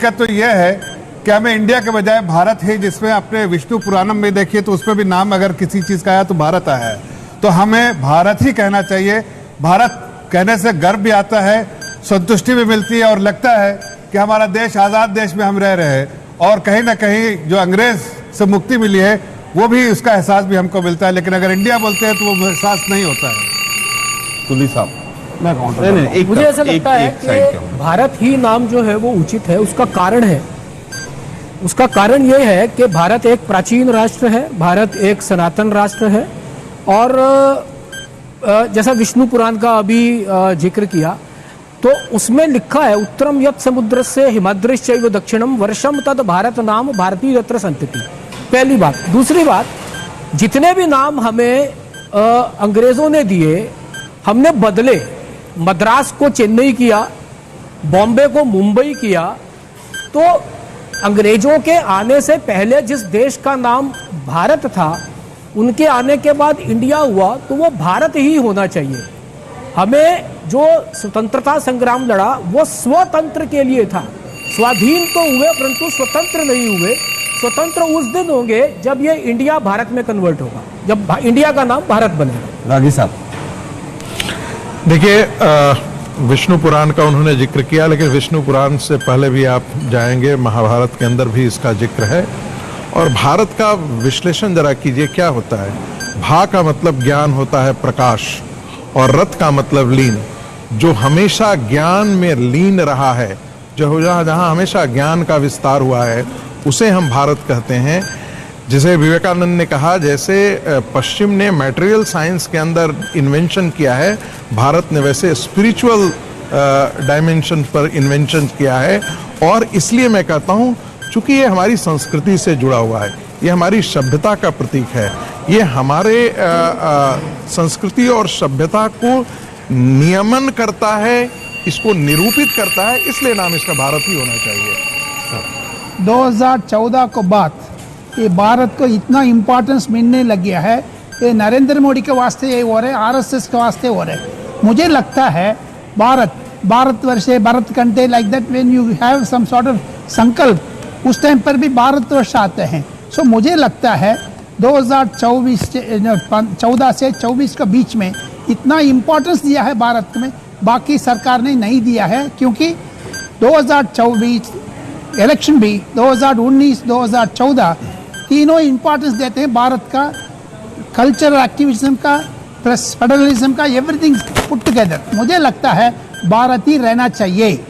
हकीकत तो यह है कि हमें इंडिया के बजाय भारत है, जिसमें अपने विष्णु पुराणम में देखिए तो उसमें भी नाम अगर किसी चीज का आया तो भारत आया है, तो हमें भारत ही कहना चाहिए। भारत कहने से गर्व भी आता है, संतुष्टि भी मिलती है और लगता है कि हमारा देश आजाद देश में हम रह रहे हैं और कहीं ना कहीं जो अंग्रेज से मुक्ति मिली है वो भी, उसका एहसास भी हमको मिलता है। लेकिन अगर इंडिया बोलते हैं तो वो एहसास नहीं होता है। कुलदीप साहब, मुझे ऐसा लगता है कि भारत ही नाम जो है वो उचित है। उसका कारण है, उसका कारण ये है कि भारत एक प्राचीन राष्ट्र है, भारत एक सनातन राष्ट्र है और जैसा विष्णु पुराण का अभी जिक्र किया तो उसमें लिखा है उत्तरम यत् समुद्र से हिमाद्रिश्चैव दक्षिणम वर्षम तद भारत नाम भारतीय यत्र संतति। पहली बात। दूसरी बात, जितने भी नाम हमें अंग्रेजों ने दिए हमने बदले। मद्रास को चेन्नई किया, बॉम्बे को मुंबई किया। तो अंग्रेजों के आने से पहले जिस देश का नाम भारत था, उनके आने के बाद इंडिया हुआ तो वो भारत ही होना चाहिए। हमें जो स्वतंत्रता संग्राम लड़ा वो स्वतंत्र के लिए था। स्वाधीन तो हुए परंतु स्वतंत्र नहीं हुए। स्वतंत्र उस दिन होंगे जब ये इंडिया भारत में कन्वर्ट होगा, जब इंडिया का नाम भारत बनेगा। रागी साहब, देखिए, विष्णु पुराण का उन्होंने जिक्र किया, लेकिन विष्णु पुराण से पहले भी आप जाएंगे महाभारत के अंदर भी इसका जिक्र है। और भारत का विश्लेषण जरा कीजिए, क्या होता है। भा का मतलब ज्ञान होता है, प्रकाश, और रथ का मतलब लीन। जो हमेशा ज्ञान में लीन रहा है, जो जहाँ हमेशा ज्ञान का विस्तार हुआ है, उसे हम भारत कहते हैं। जिसे विवेकानंद ने कहा, जैसे पश्चिम ने मटेरियल साइंस के अंदर इन्वेंशन किया है, भारत ने वैसे स्पिरिचुअल डायमेंशन पर इन्वेंशन किया है। और इसलिए मैं कहता हूँ, चूंकि ये हमारी संस्कृति से जुड़ा हुआ है, ये हमारी सभ्यता का प्रतीक है, ये हमारे संस्कृति और सभ्यता को नियमन करता है, इसको निरूपित करता है, इसलिए नाम इसका भारत ही होना चाहिए। 2014 को बाद ये भारत को इतना इम्पोर्टेंस मिलने लग गया है। ये नरेंद्र मोदी के वास्ते ये हो रहे, आरएसएस के वास्ते हो रहे। मुझे लगता है भारतवर्षे भारत कंटे like that, when you have some sort of संकल्प, उस टाइम पर भी भारतवर्ष आते हैं। सो मुझे लगता है 2014 से 24 के बीच में इतना इम्पोर्टेंस दिया है भारत में, बाकी सरकार ने नहीं दिया है। क्योंकि 2024 इलेक्शन भी, 2019, 2014 तीनों इम्पोर्टेंस देते हैं भारत का, कल्चरल एक्टिविज्म का, प्लस फेडरलिज्म का, एवरीथिंग पुट टुगेदर। मुझे लगता है भारत ही रहना चाहिए।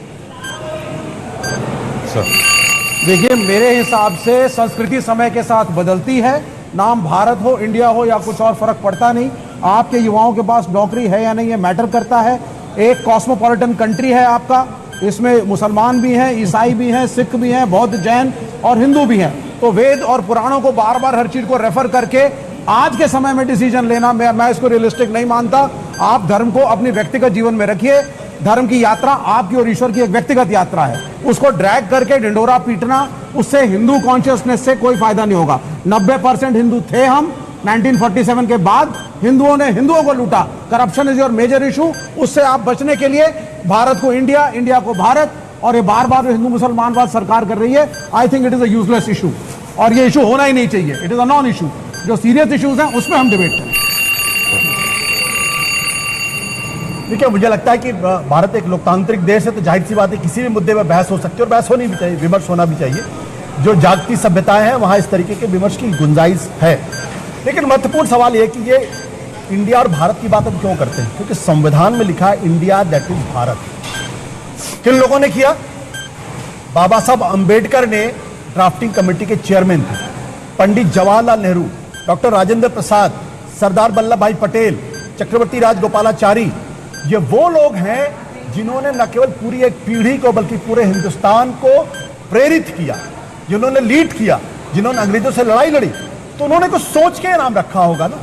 देखिए, मेरे हिसाब से संस्कृति समय के साथ बदलती है। नाम भारत हो, इंडिया हो या कुछ और फर्क पड़ता नहीं। आपके युवाओं के पास नौकरी है या नहीं, ये मैटर करता है। एक कॉस्मोपॉलिटन कंट्री है आपका, इसमें मुसलमान भी हैं, ईसाई भी हैं, सिख भी हैं, बौद्ध, जैन और हिंदू भी हैं। तो वेद और पुराणों को बार बार हर चीज को रेफर करके आज के समय में डिसीजन लेना, मैं इसको रियलिस्टिक नहीं मानता। आप धर्म को अपने व्यक्तिगत जीवन में रखिए। धर्म की यात्रा आपकी और ईश्वर की एक व्यक्तिगत यात्रा है, उसको ड्रैग करके ढिंडोरा पीटना, उससे हिंदू कॉन्शियसनेस से कोई फायदा नहीं होगा। 90% हिंदू थे हम। 1947 के बाद हिंदुओं ने हिंदुओं को लूटा। Corruption is your major issue. उससे आप बचने के लिए भारत को इंडिया, इंडिया को भारत, और ये बार बार हिंदू मुसलमानवाद सरकार कर रही है, I think it is a useless issue और ये इशू होना ही नहीं चाहिए। It is a non issue. जो सीरियस इश्यूज हैं उसमें हम डिबेट करें। देखिए, मुझे लगता है कि भारत एक लोकतांत्रिक देश है, तो जाहिर सी बात है किसी भी मुद्दे पर बहस हो सकती है और बहस होनी भी चाहिए, विमर्श होना भी चाहिए। जो जागती सभ्यताएं हैं वहां इस तरीके के विमर्श की गुंजाइश है। लेकिन महत्वपूर्ण सवाल यह कि ये इंडिया और भारत की बात हम क्यों करते हैं, क्योंकि संविधान में लिखा है इंडिया दैट इज भारत। किन लोगों ने किया? बाबा साहब अंबेडकर ने ड्राफ्टिंग कमेटी के चेयरमैन थे, पंडित जवाहरलाल नेहरू, डॉक्टर राजेंद्र प्रसाद, सरदार वल्लभ भाई पटेल, चक्रवर्ती राजगोपालाचारी, ये वो लोग हैं जिन्होंने न केवल पूरी एक पीढ़ी को बल्कि पूरे हिंदुस्तान को प्रेरित किया, जिन्होंने लीड किया, जिन्होंने अंग्रेजों से लड़ाई लड़ी। तो उन्होंने कुछ सोच के नाम रखा होगा ना,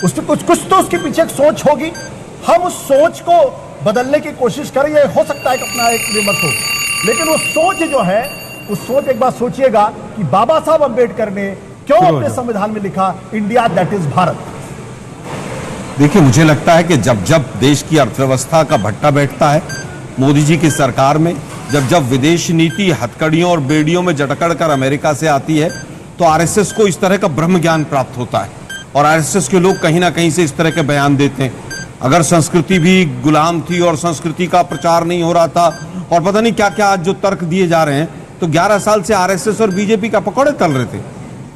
उसमें कुछ तो उसके पीछे एक सोच होगी। हम उस सोच को बदलने की कोशिश करें, ये हो सकता है कि अपना एक विमर्श हो, लेकिन वो सोच जो है, उस सोच एक बार सोचिएगा कि बाबा साहब अंबेडकर ने क्यों अपने संविधान में लिखा इंडिया दैट इज भारत। देखिए, मुझे लगता है कि जब जब देश की अर्थव्यवस्था का भट्टा बैठता है, मोदी जी की सरकार में जब जब विदेश नीति हथकड़ियों और बेड़ियों में जटकड़ कर अमेरिका से आती है तो आरएसएस को इस तरह का ब्रह्म ज्ञान प्राप्त होता है और आरएसएस के लोग कहीं ना कहीं से इस तरह के बयान देते हैं। अगर संस्कृति भी गुलाम थी और संस्कृति का प्रचार नहीं हो रहा था और पता नहीं क्या क्या आज जो तर्क दिए जा रहे हैं, तो 11 साल से आरएसएस और बीजेपी का पकौड़े तल रहे थे।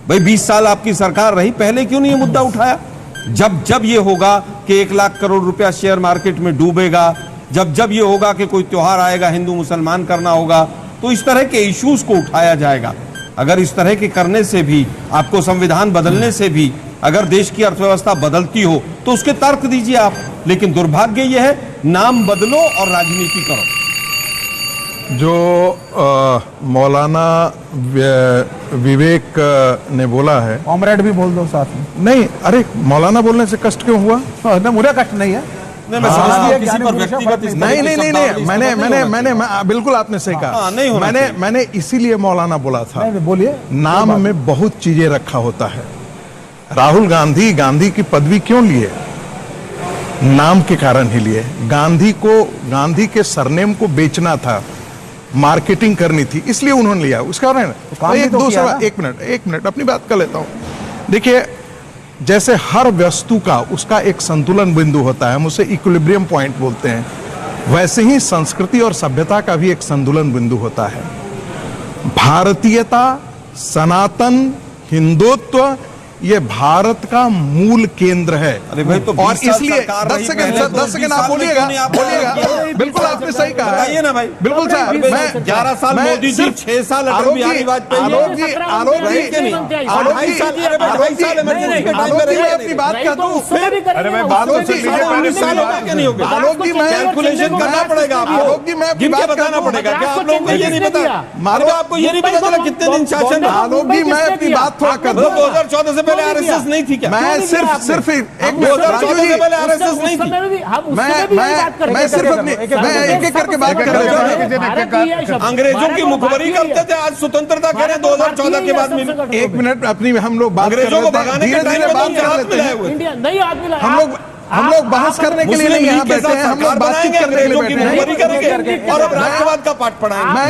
भाई 20 साल आपकी सरकार रही, पहले क्यों नहीं ये मुद्दा उठाया? जब जब ये होगा कि 1 लाख करोड़ रुपया शेयर मार्केट में डूबेगा, जब जब ये होगा कि कोई त्योहार आएगा हिंदू मुसलमान करना होगा, तो इस तरह के इश्यूज को उठाया जाएगा। अगर इस तरह के करने से भी, आपको संविधान बदलने से भी अगर देश की अर्थव्यवस्था बदलती हो तो उसके तर्क दीजिए आप, लेकिन दुर्भाग्य यह है नाम बदलो और राजनीति करो। जो मौलाना विवेक ने बोला है, कॉमरेड भी बोल दो साथ में। नहीं, अरे मौलाना बोलने से कष्ट क्यों हुआ? नहीं, मुझे कष्ट नहीं है। मैंने बिल्कुल आपने सही कहा। मैंने इसीलिए मौलाना बोला था। बोलिए। नाम में बहुत चीजें रखा होता है। राहुल गांधी की पदवी क्यों लिए? नाम के कारण ही लिए। गांधी के सरनेम को बेचना था, मार्केटिंग करनी थी, इसलिए उन्होंने लिया। उसका एक मिनट अपनी बात कर लेता हूं। देखिए, जैसे हर वस्तु का उसका एक संतुलन बिंदु होता है, हम उसे इक्विलिब्रियम पॉइंट बोलते हैं, वैसे ही संस्कृति और सभ्यता का भी एक संतुलन बिंदु होता है। भारतीयता, सनातन हिंदुत्व, ये भारत का मूल केंद्र है। अरे भाई, तो और इसलिए 10 सेकंड आप बोलिएगा। बिल्कुल आपने सही कहा है ना भाई, बिल्कुल सर। मैं 11 साल मोदी जी, 6 साल अटल बिहारी वाजपेयी, आलोक जी अपनी बात कर दूं। आलोक जी, मैं कैलकुलेशन करना पड़ेगा आपको। आलोक जी, मैं गिन के बताना पड़ेगा। क्या आप लोगों को ये नहीं पता? आपको ये नहीं पता चला कितने दिन शासन? आलोक जी, मैं अपनी बात थोड़ा कर दूं। 2014 से पहले आरएसएस नहीं थी क्या? मैं सिर्फ एक मिनट, 2014 से पहले आरएसएस नहीं थी। मैं सिर्फ अपनी, मैं एक करके बात कर रहा हूं। अंग्रेजों की मुखबरी करते थे, आज स्वतंत्रता कह रहे हैं 2014 के बाद मिली। एक मिनट अपनी, हम लोग बात अंग्रेजों को भगाने के टाइम में बात कर लेते हैं। हम लोग बहस करने के लिए नहीं यहाँ बैठे हैं, हम लोग बातचीत करने के लिए बैठे हैं और अब राष्ट्रवाद का पाठ पढ़ाएंगे।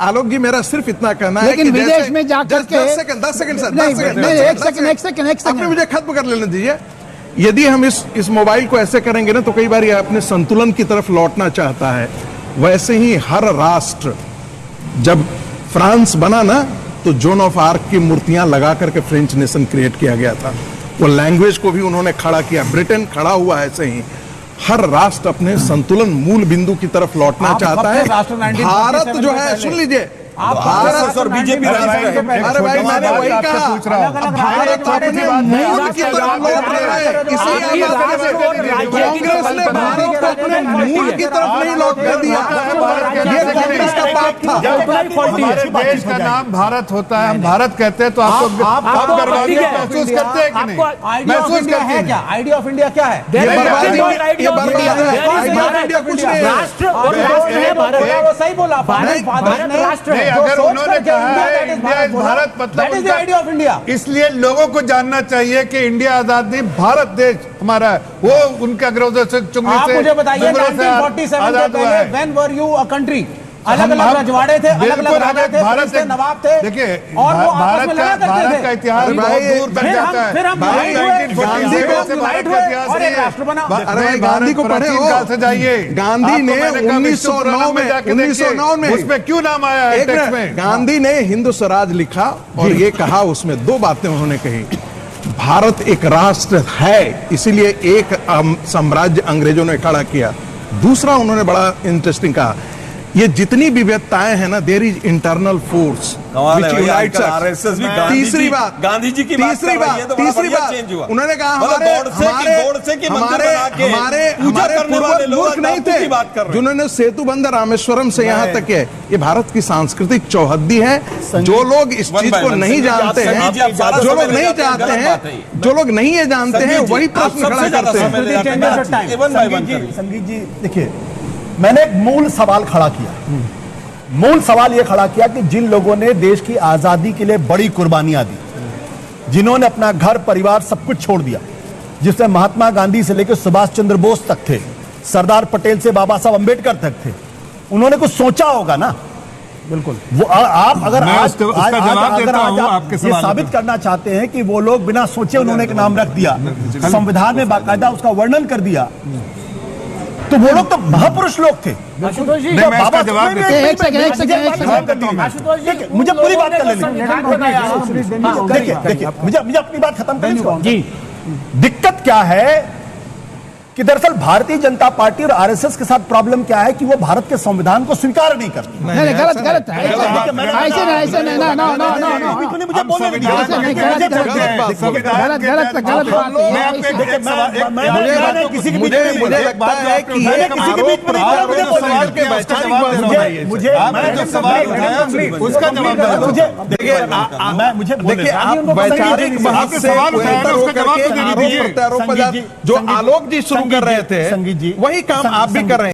आलोक जी, मेरा सिर्फ इतना कहना है लेकिन विदेश में जाकर के 10 सेकंड सर, एक सेकंड आपने मुझे खत्म कर लेने दीजिए। यदि हम इस मोबाइल को ऐसे करेंगे ना, तो कई बार ये अपने संतुलन की तरफ लौटना चाहता है। वैसे ही हर राष्ट्र, जब फ्रांस बना ना, तो जोन ऑफ आर्क की मूर्तियां लगा करके फ्रेंच नेशन क्रिएट किया गया था। वो लैंग्वेज को भी उन्होंने खड़ा किया। ब्रिटेन खड़ा हुआ है। ऐसे ही हर राष्ट्र अपने संतुलन मूल बिंदु की तरफ लौटना चाहता है। भारत जो है, सुन लीजिए, भारत और बीजेपी अरे भाई, मैंने वही कहा, भारत अपने मूल की तरफ लौट रहा है। कांग्रेस ने भारत को अपने मूल की तरफ नहीं लौटने दिया। ये कांग्रेस का पाप था। हमारे देश का नाम भारत होता है, हम भारत कहते हैं, तो आपको गर्वान्वित महसूस करते हैं कि नहीं? महसूस करते हैं क्या? आइडिया ऑफ इंडिया क्या है? ये बर्बादी है। आइडिया ऑफ इंडिया कुछ नहीं है। राष्ट्र और राष्ट्र है भारत। वो सही बोला। भारत राष्ट्र है। अगर उन्होंने कहा है इंडिया इज भारत, मतलब आइडिया ऑफ इंडिया। इसलिए लोगों को जानना चाहिए कि इंडिया आजाद नहीं, भारत देश हमारा है। वो उनके अंग्रेजों से चुंगली आप से, मुझे बताइए, जुमलों से 1947 से आजाद हुआ पहले है। When were you a country? अलग अलग रजवाड़े थे, अलग अलग राजा थे, भारत थे, नवाब थे। देखिए, और वो आपस में लड़ा करते भारत थे। का इतिहास बहुत दूर तक जाता है। फिर हम भाई, गांधी को भारत का इतिहास और नहीं एक है। राष्ट्र बना। अरे भाई, गांधी को पढ़े हो? काल से जाइए। गांधी ने आपको मैंने कहा 1909 में जाके देखिए, 1909 में उसमें क्यों नाम आया है टेक्स्ट में? गांधी ने हिंदू स्वराज लिखा और ये कहा, उसमें 2 बातें उन्होंने कही। भारत एक राष्ट्र है, इसीलिए एक साम्राज्य अंग्रेजों ने खड़ा किया। दूसरा उन्होंने बड़ा इंटरेस्टिंग कहा, ये जितनी विविधताएं हैं ना, there is internal force which unites us. तीसरी बात, गांधी जी की तीसरी बात उन्होंने कहा, हमारे पूर्वज मूर्ख नहीं थे जिन्होंने सेतु बंद रामेश्वरम से यहाँ तक है। ये भारत की सांस्कृतिक चौहद्दी है। जो लोग इस चीज को नहीं जानते हैं, जो लोग नहीं जानते हैं, जो लोग नहीं ये जानते हैं, वही प्रश्न खड़ा करते हैं। संगीत जी, देखिए, मैंने एक मूल सवाल खड़ा किया। मूल सवाल यह खड़ा किया कि जिन लोगों ने देश की आजादी के लिए बड़ी कुर्बानियां दी, जिन्होंने अपना घर परिवार सब कुछ छोड़ दिया, जिसमें महात्मा गांधी से लेकर सुभाष चंद्र बोस तक थे, सरदार पटेल से बाबा साहब अंबेडकर तक थे, उन्होंने कुछ सोचा होगा ना। बिल्कुल। वो आप अगर मैं आज उसका आज- जवाब आज- देता अगर आज हूं आप आपके ये सवाल साबित पे। करना चाहते हैं कि वो लोग बिना सोचे उन्होंने एक नाम रख दिया, संविधान में बाकायदा उसका वर्णन कर दिया, तो वो लोग तो महापुरुष लोग थे। आशुतोष जी, नहीं, मैं इसका जवाब देता हूं। एक सेकंड। आशुतोष जी, देखिए, मुझे उन पूरी लोगों बात ने कर जो लेनी है। संविधान बनाया, देखिए मुझे अपनी बात खत्म करनी है। जी दिक्कत क्या है कि दरअसल भारतीय जनता पार्टी और आरएसएस के साथ प्रॉब्लम क्या है कि वो भारत के संविधान को स्वीकार नहीं करती। नहीं गलत गलत है, ऐसे नहीं, ना ना ना ना ना, बिल्कुल नहीं, मुझे बोलने दीजिए। ऐसे नहीं, गलत बात मैं आपको एक सवाल- मैंने किसी के बीच में नहीं बोला। मुझे लगता है कि ये मैंने किसी के बीच में नहीं बोला, मुझे बोलने सवाल दीजिए। के वैचारिक बात मुझे मुझे आपने जो सवाल उठाया उसका जवाब दो। मुझे देखिए मुझे देखिए आप वैचारिक बहस आपने से सवाल उठाया ना, उसका जवाब तो दे आरोप दीजिए। प्रत्यारोप संगीत जी, जो आलोक जी शुरू कर रहे थे संगीत जी, वही काम आप भी कर रहे हैं।